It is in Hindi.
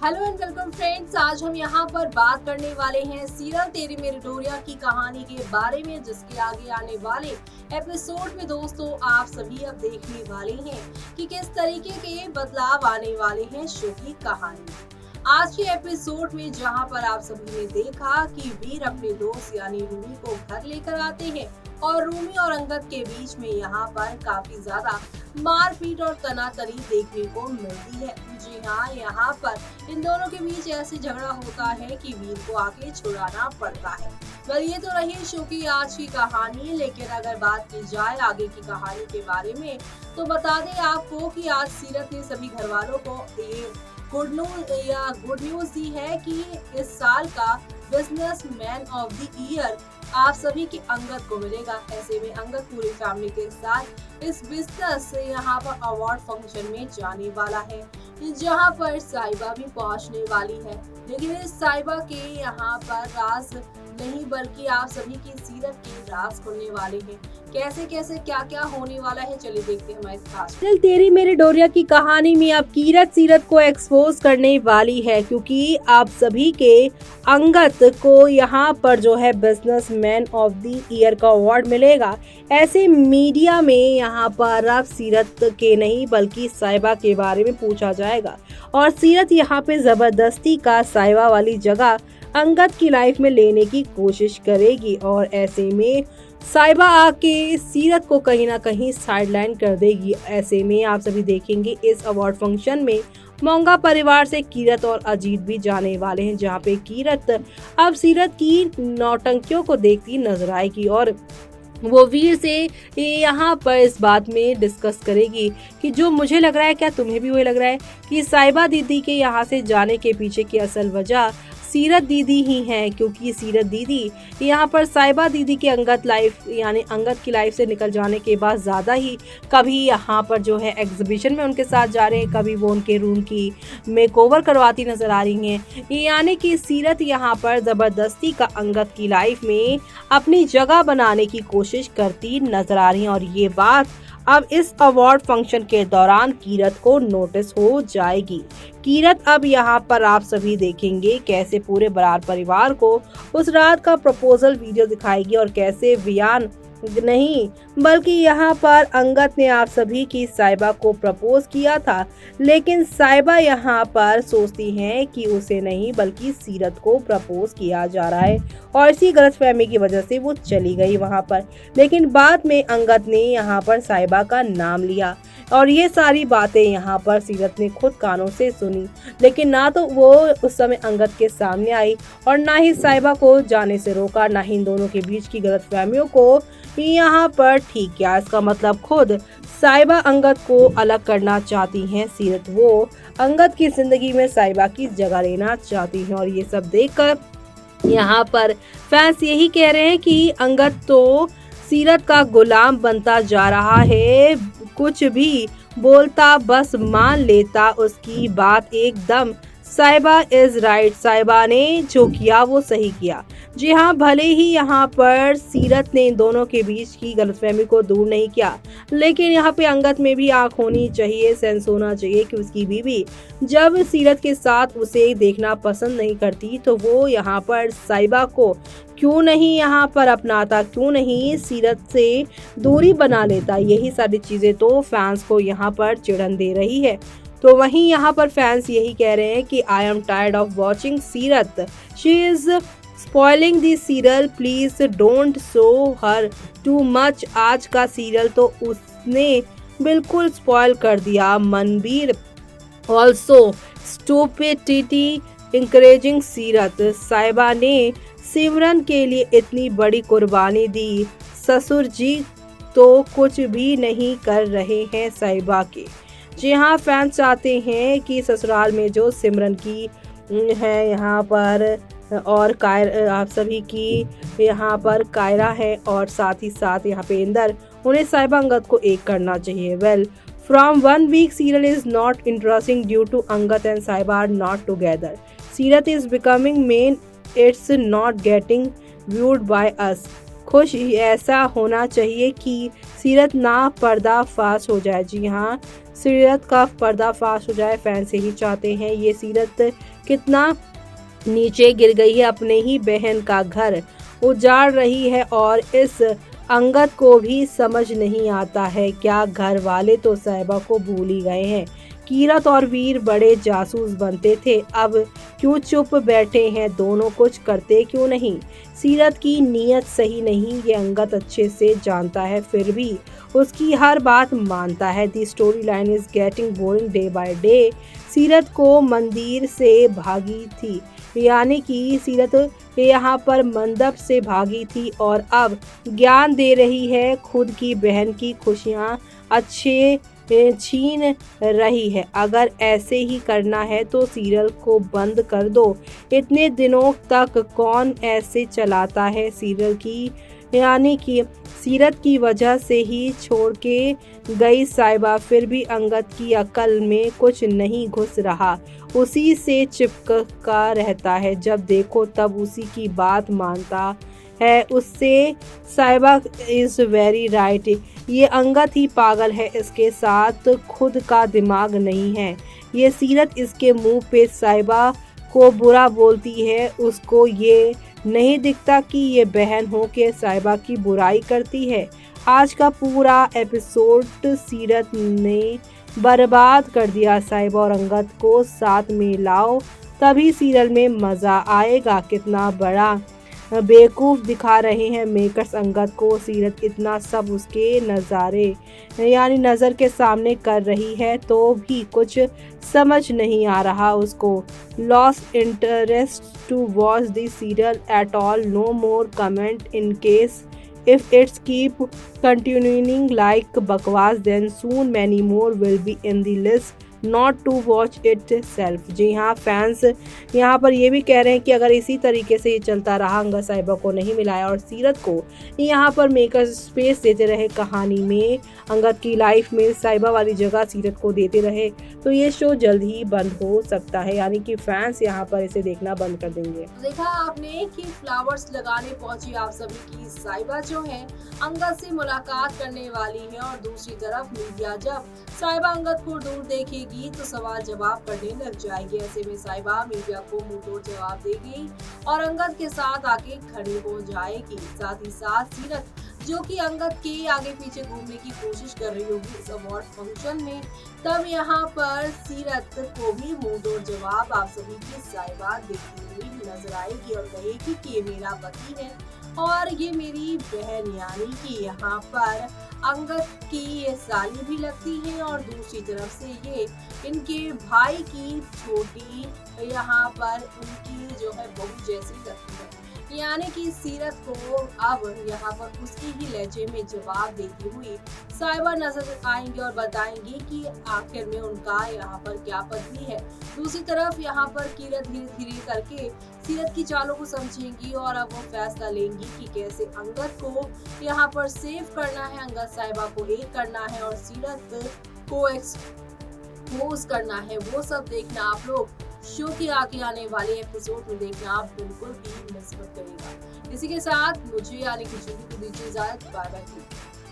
Hello and welcome friends. आज हम यहाँ पर बात करने वाले हैं सीरियल तेरी मेरी डोरिया की कहानी के बारे में, जिसके आगे आने वाले एपिसोड में दोस्तों आप सभी अब देखने वाले हैं कि किस तरीके के बदलाव आने वाले हैं शो की कहानी में। आज के एपिसोड में जहां पर आप सभी ने देखा कि वीर अपने दोस्त यानी रूमी को घर लेकर आते हैं और रूमी और अंगद के बीच में यहाँ पर काफी ज्यादा मारपीट और तनातनी देखने को मिलती है। जी हाँ, यहाँ पर इन दोनों के बीच ऐसे झगड़ा होता है कि वीर को आके छुड़ाना पड़ता है। वेल, ये तो रही शो की आज की कहानी, लेकिन अगर बात की जाए आगे की कहानी के बारे में तो बता दें आपको कि आज सीरत ने सभी घर वालों को ये गुड न्यूज दी है कि इस साल का business man of the year आप सभी के अंगद को मिलेगा। ऐसे में अंगद पूरी फैमिली के साथ इस बिजनेस से यहाँ पर अवार्ड फंक्शन में जाने वाला है, जहाँ पर साहिबा भी पहुँचने वाली है। लेकिन इस साहिबा के यहाँ पर राज नहीं बल्कि आप सभी की सीरत के राज खुलने वाले हैं। कैसे कैसे क्या क्या होने वाला है, चलिए देखते हैं हमारे खास तेरी मेरी डोरिया की कहानी में अब कीरत सीरत को एक्सपोज करने वाली है, क्योंकि आप सभी के अंगद को यहाँ पर जो है business man of the year का अवार्ड मिलेगा। ऐसे मीडिया में यहाँ पर अब सीरत के नहीं बल्कि साहिबा के बारे में पूछा जाएगा और सीरत यहाँ पे जबरदस्ती का साहिबा वाली जगह अंगद की लाइफ में लेने की कोशिश करेगी और ऐसे में साहिबा आके सीरत को कहीं ना कहीं साइडलाइन कर देगी। ऐसे में आप सभी देखेंगे इस अवार्ड फंक्शन में मोंगा परिवार से कीरत और अजीत भी जाने वाले हैं, जहां पे कीरत अब सीरत की नौटंकियों को देखती नजर आएगी और वो वीर से यहाँ पर इस बात में डिस्कस करेगी कि जो मुझे लग रहा है, क्या तुम्हें भी वही लग रहा है कि साहिबा दीदी के यहाँ से जाने के पीछे की असल वजह सीरत दीदी ही है, क्योंकि सीरत दीदी यहाँ पर साहिबा दीदी के अंगद लाइफ यानी अंगद की लाइफ से निकल जाने के बाद ज़्यादा ही कभी यहाँ पर जो है एग्जीबिशन में उनके साथ जा रहे हैं, कभी वो उनके रूम की मेकओवर करवाती नजर आ रही हैं। यानी कि सीरत यहाँ पर ज़बरदस्ती का अंगद की लाइफ में अपनी जगह बनाने की कोशिश करती नजर आ रही हैं और ये बात अब इस अवार्ड फंक्शन के दौरान कीरत को नोटिस हो जाएगी। कीरत अब यहाँ पर आप सभी देखेंगे कैसे पूरे बरार परिवार को उस रात का प्रपोजल वीडियो दिखाएगी और कैसे वियान नहीं बल्कि यहाँ पर अंगद ने आप सभी की साहिबा को प्रपोज किया था, लेकिन साहिबा यहाँ पर सोचती हैं कि उसे नहीं बल्कि सीरत को प्रपोज किया जा रहा है और इसी गलतफहमी की वजह से वो चली गई वहाँ पर। लेकिन बाद में अंगद ने यहाँ पर साहिबा का नाम लिया और ये सारी बातें यहाँ पर सीरत ने खुद कानों से सुनी, लेकिन ना तो वो उस समय अंगद के सामने आई और ना ही साहिबा को जाने से रोका, ना ही इन दोनों के बीच की गलतफहमियों को यहाँ पर ठीक किया। इसका मतलब खुद साहिबा अंगद को अलग करना चाहती हैं सीरत, वो अंगद की जिंदगी में साहिबा की जगह लेना चाहती हैं और ये सब देखकर यहाँ पर फैंस यही कह रहे हैं कि अंगद तो सीरत का गुलाम बनता जा रहा है, कुछ भी बोलता बस मान लेता उसकी बात एकदम। साहिबा इज राइट, साहिबा ने जो किया वो सही किया। जी हाँ, भले ही यहाँ पर सीरत ने इन दोनों के बीच की गलतफहमी को दूर नहीं किया, लेकिन यहाँ पे अंगद में भी आंख होनी चाहिए, सेंस होना चाहिए कि उसकी बीवी जब सीरत के साथ उसे देखना पसंद नहीं करती तो वो यहाँ पर साहिबा को क्यों नहीं यहाँ पर अपनाता, क्यों नहीं सीरत से दूरी बना लेता। यही सारी चीजें तो फैंस को यहाँ पर चिढ़न दे रही है। तो वहीं यहाँ पर फैंस यही कह रहे हैं कि I am tired of watching Seerat, she is spoiling the serial, please don't show her too much. आज का सीरियल तो उसने बिल्कुल स्पॉइल कर दिया। मनबीर ऑल्सो स्टूपिडिटी इंकरेजिंग सीरत, साहिबा ने सिमरन के लिए इतनी बड़ी कुर्बानी दी, ससुर जी तो कुछ भी नहीं कर रहे हैं साहिबा के। जी हाँ, फैंस चाहते हैं कि ससुराल में जो सिमरन की है यहाँ पर और आप सभी की यहाँ पर कायरा है और साथ ही साथ यहाँ पे इंदर, उन्हें साहिबा अंगद को एक करना चाहिए। Well, from 1 week serial is not interesting due to Angad and Sahiba are not together. Seerat is becoming main, it's not getting viewed by us. खुश ऐसा होना चाहिए कि सीरत ना पर्दाफाश हो जाए। जी हाँ, सीरत का पर्दाफाश हो जाए, फैंस यही चाहते हैं। ये सीरत कितना नीचे गिर गई है, अपने ही बहन का घर उजाड़ रही है और इस अंगद को भी समझ नहीं आता है। क्या घर वाले तो साहिबा को भूल ही गए हैं। कीरत और वीर बड़े जासूस बनते थे, अब क्यों चुप बैठे हैं दोनों, कुछ करते क्यों नहीं। सीरत की नीयत सही नहीं, ये अंगद अच्छे से जानता है, फिर भी उसकी हर बात मानता है। The story line is getting boring day by day. Seerat को मंदिर से भागी थी, यानी कि सीरत यहाँ पर मंडप से भागी थी और अब ज्ञान दे रही है, खुद की बहन की खुशियाँ अच्छे छीन रही है। अगर ऐसे ही करना है तो सीरियल को बंद कर दो। इतने दिनों तक कौन ऐसे चलाता है सीरियल की, यानी कि सीरत की वजह से ही छोड़ के गई साहिबा, फिर भी अंगद की अकल में कुछ नहीं घुस रहा, उसी से चिपका रहता है। जब देखो तब उसी की बात मानता है, उससे साहिबा इज़ वेरी राइट। ये अंगद ही पागल है, इसके साथ खुद का दिमाग नहीं है। ये सीरत इसके मुंह पे साहिबा को बुरा बोलती है, उसको ये नहीं दिखता कि ये बहन हो के साहिबा की बुराई करती है। आज का पूरा एपिसोड सीरत ने बर्बाद कर दिया। साहिबा और अंगद को साथ में लाओ, तभी सीरियल में मज़ा आएगा। कितना बड़ा बेवकूफ़ दिखा रहे हैं मेकर्स अंगद को। सीरत इतना सब उसके नज़ारे यानी नज़र के सामने कर रही है तो भी कुछ समझ नहीं आ रहा उसको। Lost interest to watch the serial at all, no more comment in case if it's keep continuing like बकवास then soon many more will be in the list not to watch itself। जी हाँ, फैंस यहाँ पर ये भी कह रहे हैं कि अगर इसी तरीके से ये चलता रहा, अंगद साहिबा को नहीं मिलाया और सीरत को यहाँ पर मेकर्स स्पेस देते रहे कहानी में, अंगद की लाइफ में साहिबा वाली जगह सीरत को देते रहे, तो ये शो जल्द ही बंद हो सकता है, यानी कि फैंस यहाँ पर इसे देखना बंद कर देंगे। देखा आपने कि फ्लावर्स लगाने पहुंची आप सभी की साहिबा जो है अंगद से मुलाकात करने वाली है और दूसरी तरफ मीडिया जब साहिबा अंगद को दूर देखेगी तो सवाल जवाब करने लग जाएगी। ऐसे में साहिबा मीडिया को मुंह तोड़ जवाब देगी और अंगद के साथ आके खड़ी हो जाएगी। साथ ही साथ सीरत जो कि अंगद के आगे पीछे घूमने की कोशिश कर रही होगी इस अवार्ड फंक्शन में, तब यहाँ पर सीरत को भी मुंह तोड़ जवाब आप सभी की साहिबा देती हुई नजर आएगी और कहेगी कि ये मेरा पति है और ये मेरी बहन, यानी कि यहाँ पर अंगद की ये साली भी लगती है और दूसरी तरफ से ये इनके भाई की छोटी यहाँ पर उनकी जो है बहू जैसी लगती है। यानी कि सीरत को अब यहाँ पर उसकी ही लहजे में जवाब देती हुई साहिबा नजर आएंगे और बताएंगी कि आखिर में उनका यहाँ पर क्या पत्नी है। दूसरी तरफ यहाँ पर कीरत धीरे धीरे करके सीरत की चालों को समझेंगी और अब वो फैसला लेंगी कि कैसे अंगद को यहाँ पर सेव करना है, अंगद साहिबा को एक करना है और सीरत को एक्सपोज करना है। वो सब देखना आप लोग शो के आगे आने वाले एपिसोड में देखना आप बिल्कुल भी मिस मत करिएगा। इसी के साथ मुझे यानी कि दीजिए इजाजत, बाय बाय।